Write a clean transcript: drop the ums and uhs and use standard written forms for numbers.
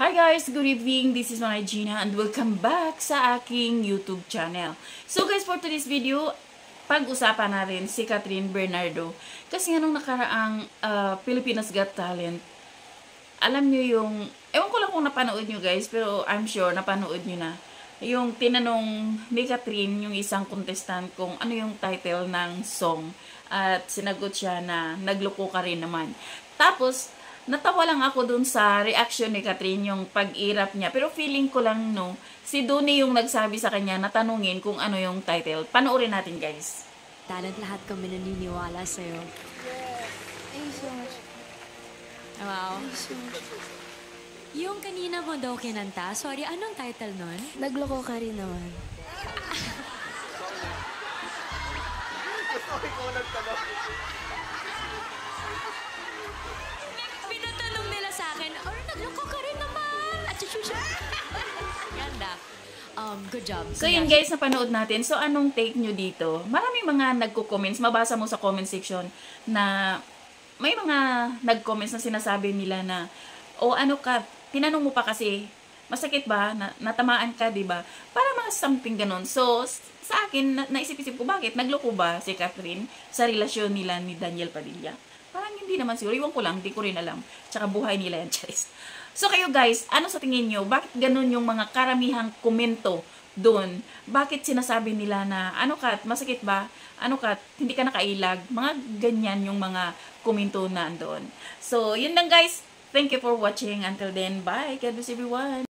Hi guys! Good evening! This is Manay Gina and welcome back sa aking YouTube channel. So guys, for today's video, pag-usapan natin si Catherine Bernardo. Kasi nga nung nakaraang Pilipinas Got Talent, alam nyo yung, ewan ko lang kung napanood nyo guys, pero I'm sure napanood nyo na. Yung tinanong ni Catherine, yung isang contestant, kung ano yung title ng song. At sinagot siya na, nagloko ka rin naman. Tapos, natawa lang ako dun sa reaction ni Catherine, yung pag-irap niya. Pero feeling ko lang, no, si Donnie yung nagsabi sa kanya na tanungin kung ano yung title. Panoorin natin, guys. Talent, lahat kami naniniwala sa'yo. Thank you so much. Wow. Thank you so much. Yung kanina mo daw kinanta, sorry, anong title nun? Nagloko ka rin naman. Pinatanong nila sa akin, or nagloko ka rin naman. At ganda. Good job. So yun guys, napanood natin. So anong take nyo dito? Maraming mga nagko-comments. Mabasa mo sa comment section na may mga nag-comments na sinasabi nila na, o ano ka, tinanong mo pa kasi, masakit ba? Natamaan ka, di ba? Para mga something ganun. So, sa akin, naisip-isip ko, bakit? Nagloko ba si Catherine sa relasyon nila ni Daniel Padilla? Parang hindi naman siguro. Iwan ko lang, di ko rin alam. Tsaka buhay nila yan, guys. So, kayo guys, ano sa tingin nyo? Bakit ganun yung mga karamihang komento doon? Bakit sinasabi nila na, ano ka, masakit ba? Ano ka, hindi ka nakailag? Mga ganyan yung mga komento na doon. So, yun lang guys. Thank you for watching. Until then, bye. God bless everyone.